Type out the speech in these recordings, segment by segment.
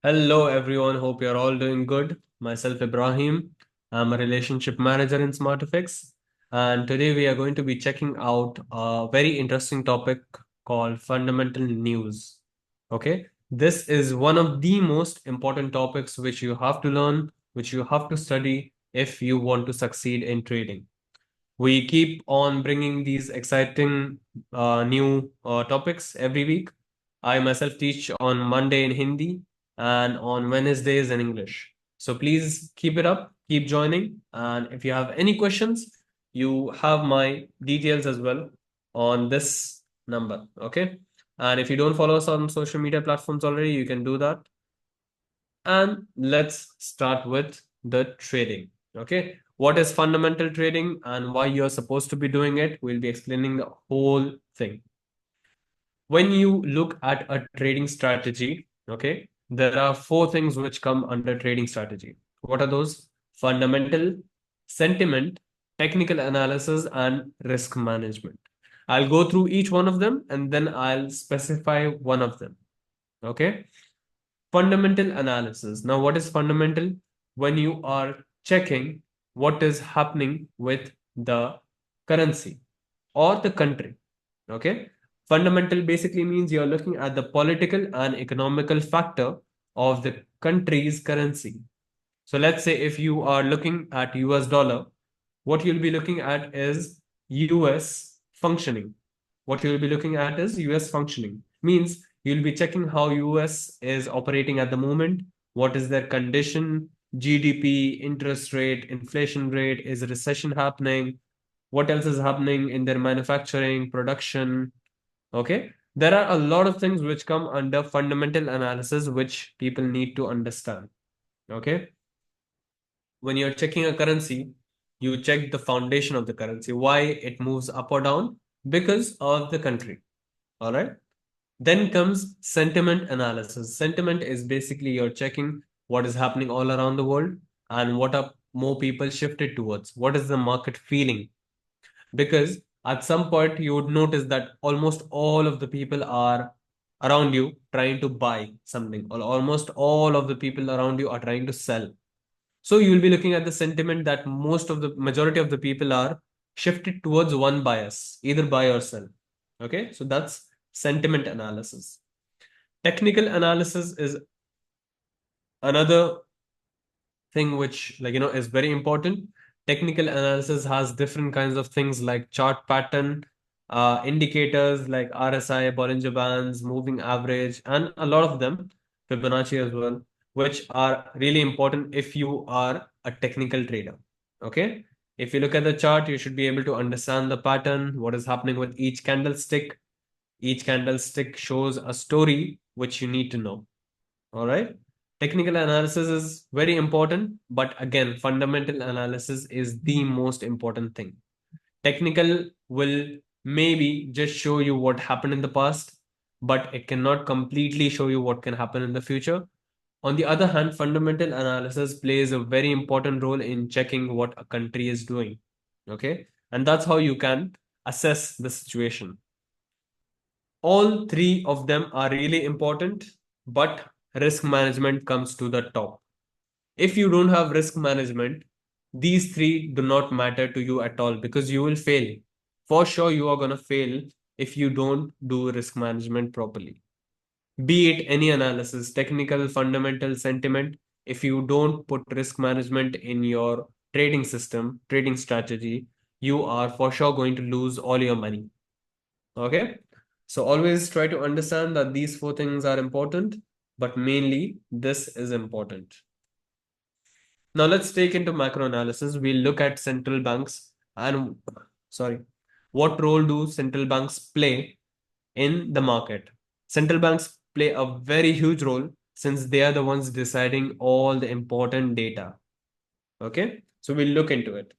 Hello, everyone. Hope you're all doing good. Myself, Ibrahim. I'm a relationship manager in SmartFX. And today we are going to be checking out a very interesting topic called fundamental news. Okay. This is one of the most important topics which you have to learn, which you have to study if you want to succeed in trading. We keep on bringing these exciting new topics every week. I myself teach on Monday in Hindi and on Wednesdays in English. So please keep it up, keep joining. And if you have any questions, you have my details as well on this number. Okay. And if you don't follow us on social media platforms already, you can do that. And let's start with the trading. Okay. What is fundamental trading and why you're supposed to be doing it? We'll be explaining the whole thing. When you look at a trading strategy, okay, there are four things which come under trading strategy. What are those? Fundamental, sentiment, technical analysis, and risk management. I'll go through each one of them and then I'll specify one of them. Okay. Fundamental analysis. Now, what is fundamental? When you are checking what is happening with the currency or the country. Okay. Fundamental basically means you're looking at the political and economical factor of the country's currency. So let's say if you are looking at US dollar, what you'll be looking at is US functioning. What you'll be looking at is US functioning. Means you'll be checking how US is operating at the moment, what is their condition, GDP, interest rate, inflation rate, is a recession happening, what else is happening in their manufacturing, production. Okay. There are a lot of things which come under fundamental analysis which people need to understand. Okay. When you're checking a currency, you check the foundation of the currency, why it moves up or down because of the country. All right. Then comes sentiment analysis. Sentiment is basically you're checking what is happening all around the world and what are more people shifted towards. What is the market feeling? Because at some point you would notice that almost all of the people are around you trying to buy something, or almost all of the people around you are trying to sell. So you will be looking at the sentiment that most of the majority of the people are shifted towards one bias, either buy or sell. Okay, so that's sentiment analysis. Technical analysis is another thing which, is very important. Technical analysis has different kinds of things like chart pattern, indicators like RSI, Bollinger Bands, moving average, and a lot of them, Fibonacci as well, which are really important if you are a technical trader. Okay. If you look at the chart, you should be able to understand the pattern, what is happening with each candlestick. Each candlestick shows a story which you need to know. All right. Technical analysis is very important, but again, fundamental analysis is the most important thing. Technical will maybe just show you what happened in the past, but it cannot completely show you what can happen in the future. On the other hand, fundamental analysis plays a very important role in checking what a country is doing. Okay. And that's how you can assess the situation. All three of them are really important, but risk management comes to the top. If you don't have risk management, these three do not matter to you at all because you will fail. For sure, you are going to fail if you don't do risk management properly. Be it any analysis, technical, fundamental, sentiment, if you don't put risk management in your trading system, trading strategy, you are for sure going to lose all your money. Okay. So always try to understand that these four things are important, but mainly this is important. Now let's take into macro analysis. We'll look at central banks and sorry, what role do central banks play in the market? Central banks play a very huge role since they are the ones deciding all the important data. Okay, so we'll look into it.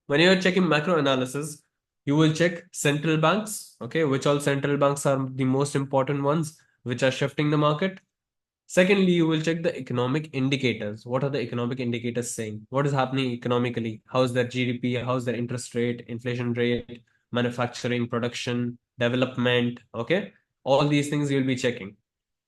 When you're checking macro analysis, you will check central banks, okay, which all central banks are the most important ones, which are shifting the market. Secondly, you will check the economic indicators. What are the economic indicators saying? What is happening economically? How's their GDP? How's their interest rate, inflation rate, manufacturing, production, development? Okay. All these things you'll be checking.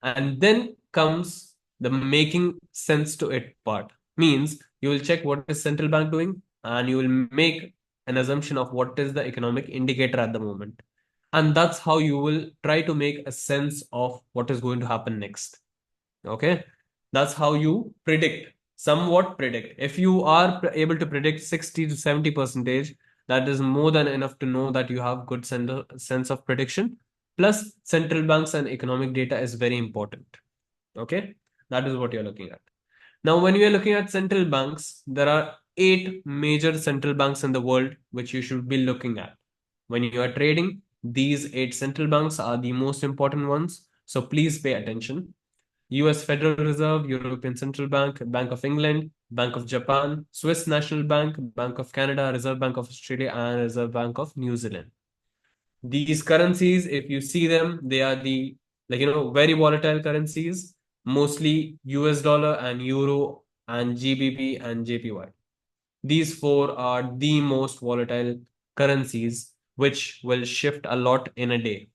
And then comes the making sense to it part. Means you will check what is central bank doing and you will make an assumption of what is the economic indicator at the moment. And that's how you will try to make a sense of what is going to happen next. Okay, that's how you predict, somewhat predict. If you are able to predict 60 to 70 percentage, that is more than enough to know that you have good sense of prediction. Plus central banks and economic data is very important. Okay, that is what you're looking at. Now when we are looking at central banks, there are 8 major central banks in the world which you should be looking at when you are trading. These 8 central banks are the most important ones, so please pay attention. US Federal Reserve, European Central Bank, Bank of England, Bank of Japan, Swiss National Bank, Bank of Canada, Reserve Bank of Australia, and Reserve Bank of New Zealand. These currencies, if you see them, they are the very volatile currencies, mostly US dollar and euro and GBP and JPY. These four are the most volatile currencies, which will shift a lot in a day.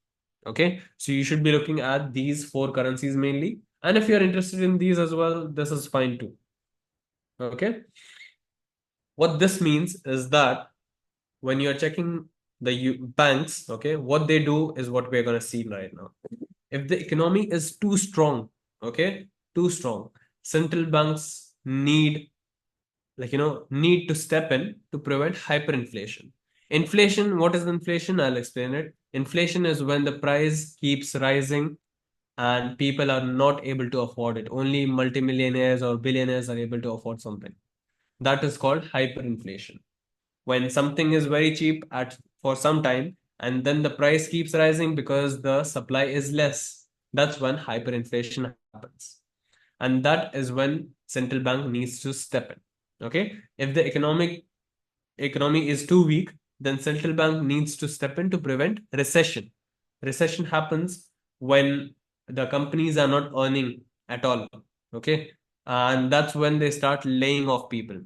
Okay, so you should be looking at these four currencies mainly. And if you're interested in these as well, this is fine too. Okay, what this means is that when you're checking the banks, okay, what they do is what we're going to see right now. If the economy is too strong, okay, too strong, central banks need to step in to prevent hyperinflation. Inflation, what is inflation? I'll explain it. Inflation is when the price keeps rising and people are not able to afford it. Only multimillionaires or billionaires are able to afford something. That is called hyperinflation. When something is very cheap at for some time and then the price keeps rising because the supply is less, that's when hyperinflation happens. And that is when central bank needs to step in. Okay, if the economy is too weak, then central bank needs to step in to prevent recession. Recession happens when the companies are not earning at all. Okay, and that's when they start laying off people.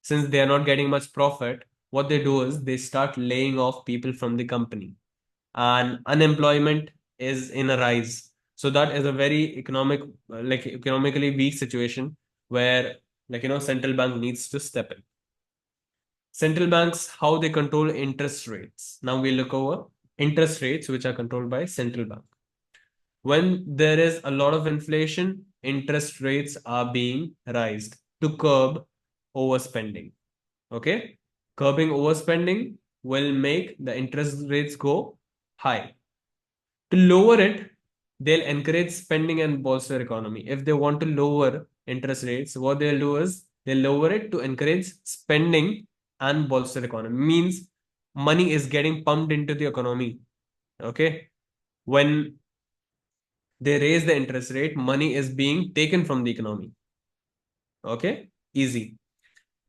Since they are not getting much profit, what they do is they start laying off people from the company, and unemployment is in a rise. So that is a very economically weak situation where central bank needs to step in. Central banks, how they control interest rates. Now we look over interest rates which are controlled by central bank. When there is a lot of inflation, interest rates are being raised to curb overspending. Okay, curbing overspending will make the interest rates go high. To lower it, they'll encourage spending and bolster economy. If they want to lower interest rates, what they'll do is they'll lower it to encourage spending and bolster economy. Means money is getting pumped into the economy. Okay, when they raise the interest rate, money is being taken from the economy. Okay, easy.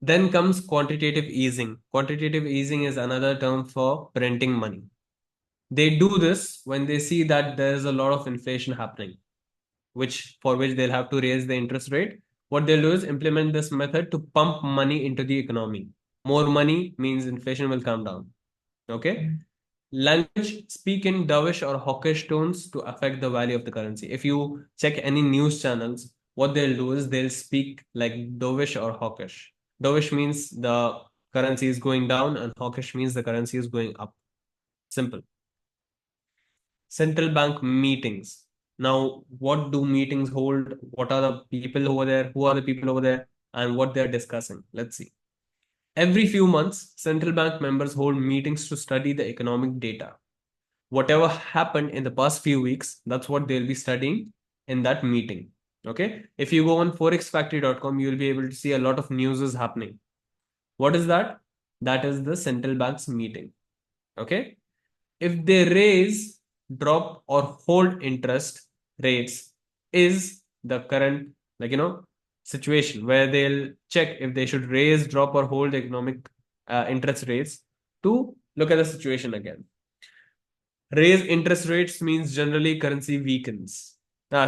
Then comes quantitative easing. Quantitative easing is another term for printing money. They do this when they see that there is a lot of inflation happening, for which they'll have to raise the interest rate. What they'll do is implement this method to pump money into the economy. More money means inflation will come down. Okay. Language, speak in dovish or hawkish tones to affect the value of the currency. If you check any news channels, what they'll do is they'll speak like dovish or hawkish. Dovish means the currency is going down, and hawkish means the currency is going up. Simple. Central bank meetings. Now, what do meetings hold? What are the people over there? Who are the people over there? And what they're discussing? Let's see. Every few months, central bank members hold meetings to study the economic data. Whatever happened in the past few weeks, that's what they'll be studying in that meeting. Okay. If you go on forexfactory.com, you'll be able to see a lot of news is happening. What is that? That is the central bank's meeting. Okay. If they raise, drop, or hold interest rates, is the current situation where they'll check if they should raise, drop, or hold economic interest rates to look at the situation again. Raise interest rates means generally currency weakens.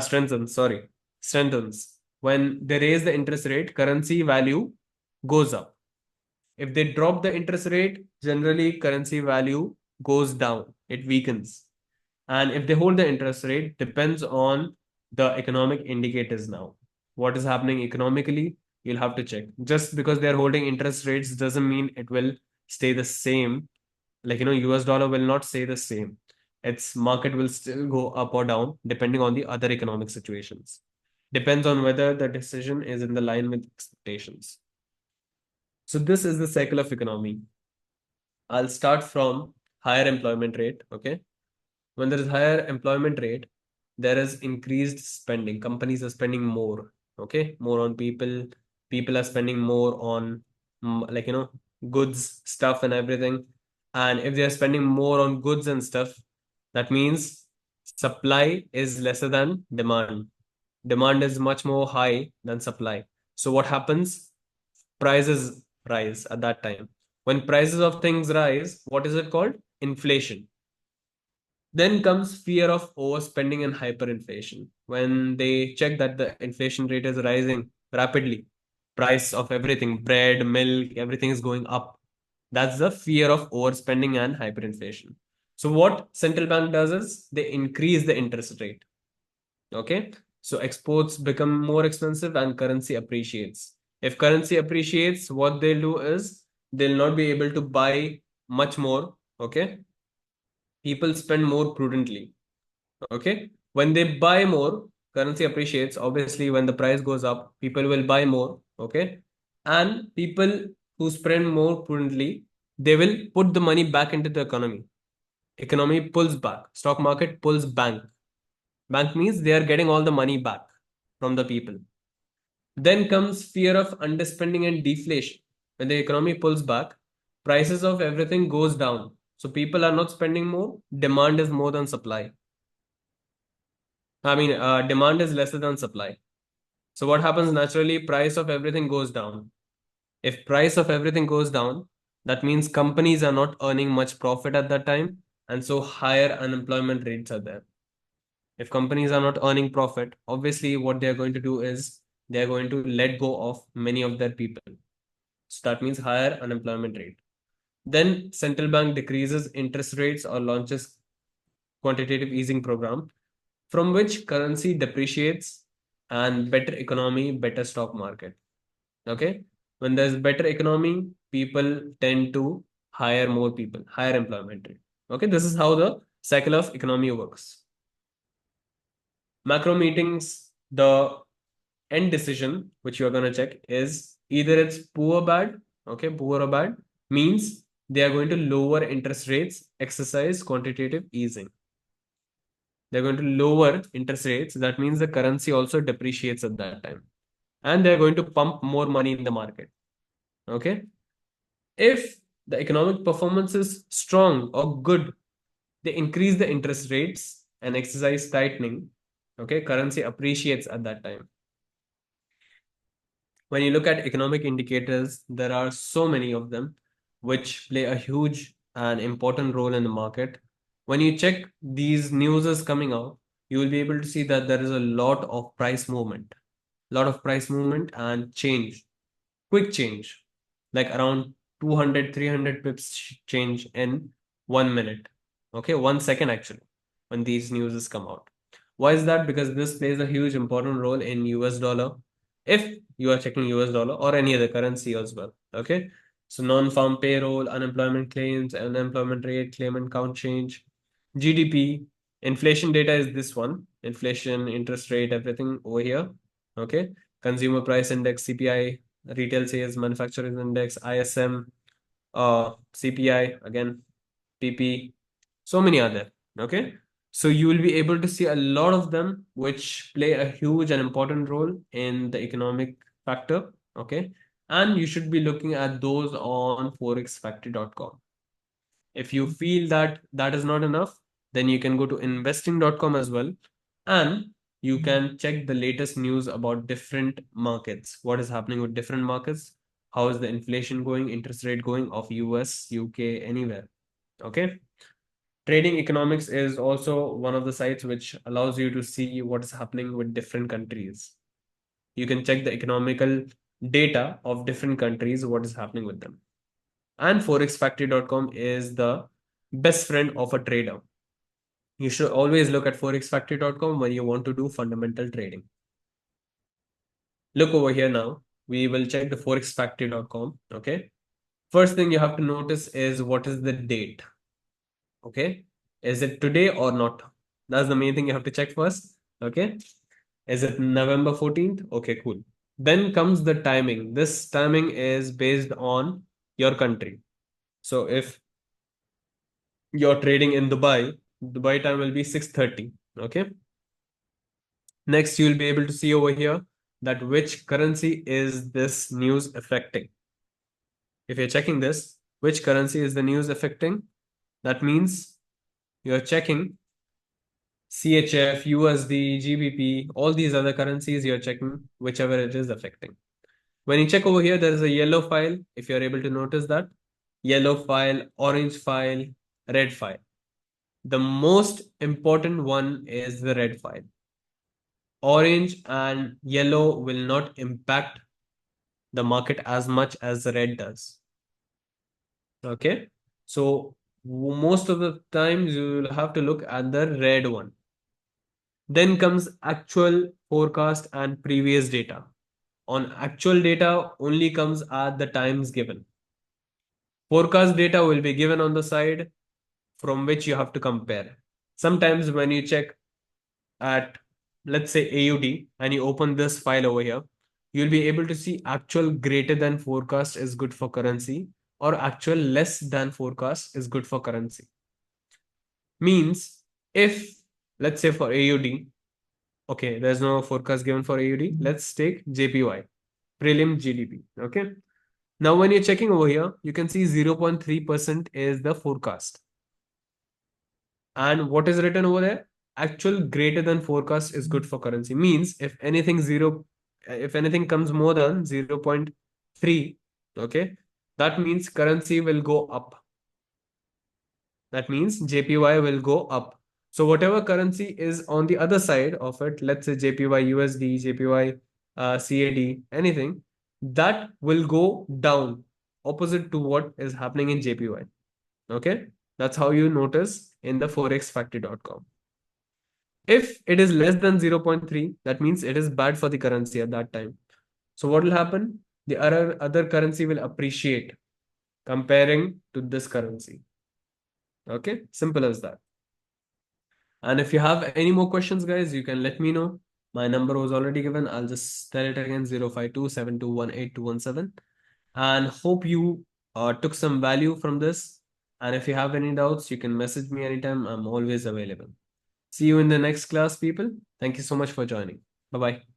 Strengthens, sorry. Strengthens. When they raise the interest rate, currency value goes up. If they drop the interest rate, generally currency value goes down. It weakens. And if they hold the interest rate, depends on the economic indicators now. what is happening economically, you'll have to check. Just because they're holding interest rates doesn't mean it will stay the same. Like, US dollar will not stay the same. Its market will still go up or down depending on the other economic situations. Depends on whether the decision is in the line with expectations. So this is the cycle of economy. I'll start from higher employment rate. Okay. When there is higher employment rate, there is increased spending. Companies are spending more. Okay. More on people. People are spending more on like, goods, stuff and everything. And if they are spending more on goods and stuff, that means supply is lesser than demand. Demand is much more high than supply. So what happens? Prices rise at that time. When prices of things rise, what is it called? Inflation. Then comes fear of overspending and hyperinflation. When they check that the inflation rate is rising rapidly, price of everything, bread, milk, everything is going up. That's the fear of overspending and hyperinflation. So what central bank does is they increase the interest rate. Okay. So exports become more expensive and currency appreciates. If currency appreciates, what they'll do is they'll not be able to buy much more. Okay. People spend more prudently. Okay. When they buy more, currency appreciates. Obviously, when the price goes up, people will buy more. Okay. And people who spend more prudently, they will put the money back into the economy. Economy pulls back. Stock market pulls bank. Bank means they are getting all the money back from the people. Then comes fear of underspending and deflation. When the economy pulls back, prices of everything goes down. So people are not spending more. Demand is more than supply. Demand is lesser than supply. So what happens naturally? Price of everything goes down. If price of everything goes down, that means companies are not earning much profit at that time, and so higher unemployment rates are there. If companies are not earning profit, obviously what they are going to do is they are going to let go of many of their people. So that means higher unemployment rate. Then central bank decreases interest rates or launches quantitative easing program from which currency depreciates and better economy, better stock market. Okay. When there's better economy, people tend to hire more people, higher employment rate. Okay. This is how the cycle of economy works. Macro meetings, the end decision, which you are going to check, is either it's poor bad, okay, poor or bad, means they are going to lower interest rates, exercise quantitative easing. They're going to lower interest rates. That means the currency also depreciates at that time. And they're going to pump more money in the market. Okay. If the economic performance is strong or good, they increase the interest rates and exercise tightening. Okay. Currency appreciates at that time. When you look at economic indicators, there are so many of them which play a huge and important role in the market. When you check these news is coming out, you will be able to see that there is a lot of price movement and change, quick change, like around 200, 300 pips change in 1 minute. Okay, 1 second actually, when these news come out. Why is that? Because this plays a huge important role in US dollar if you are checking US dollar or any other currency as well. Okay. So non-farm payroll, unemployment claims, unemployment rate, claimant count change, GDP, inflation data is this one. Inflation, interest rate, everything over here. Okay. Consumer price index, CPI, retail sales, manufacturing index, ISM, CPI, again, PP, so many other. Okay. So you will be able to see a lot of them which play a huge and important role in the economic factor. Okay. And you should be looking at those on forexfactory.com. If you feel that that is not enough, then you can go to investing.com as well. And you can check the latest news about different markets. What is happening with different markets? How is the inflation going, interest rate going of US, UK, anywhere? Okay. Trading economics is also one of the sites which allows you to see what is happening with different countries. You can check the economical data of different countries, what is happening with them. And forexfactory.com is the best friend of a trader. You should always look at forexfactory.com when you want to do fundamental trading. Look over here now. We will check the forexfactory.com. Okay. First thing you have to notice is what is the date. Okay. Is it today or not? That's the main thing you have to check first. Okay. Is it November 14th? Okay, cool. Then comes the timing. This timing is based on your country. So if you're trading in Dubai, Dubai time will be 6:30. Okay. Next, you'll be able to see over here that which currency is this news affecting. If you're checking this, which currency is the news affecting? That means you're checking CHF, USD, GBP, all these other currencies, you're checking whichever it is affecting. When you check over here, there is a yellow file. If you're able to notice that, yellow file, orange file, red file. The most important one is the red file. Orange and yellow will not impact the market as much as the red does. Okay. So most of the times you will have to look at the red one. Then comes actual forecast and previous data. On actual data only comes at the times given. Forecast data will be given on the side from which you have to compare. Sometimes when you check at, let's say, AUD and you open this file over here, you'll be able to see actual greater than forecast is good for currency or actual less than forecast is good for currency. Means if, let's say for AUD, okay, there's no forecast given for AUD. Let's take JPY, prelim GDP. Okay. Now, when you're checking over here, you can see 0.3% is the forecast. And what is written over there? Actual greater than forecast is good for currency. Means if anything comes more than 0.3, okay, that means currency will go up. That means JPY will go up. So whatever currency is on the other side of it, let's say JPY USD, JPY CAD, anything, that will go down opposite to what is happening in JPY. Okay, that's how you notice in the forexfactory.com. If it is less than 0.3, that means it is bad for the currency at that time. So what will happen? The other currency will appreciate comparing to this currency. Okay, simple as that. And if you have any more questions, guys, you can let me know. My number was already given. I'll just tell it again, 052-721-8217. And hope you took some value from this. And if you have any doubts, you can message me anytime. I'm always available. See you in the next class, people. Thank you so much for joining. Bye-bye.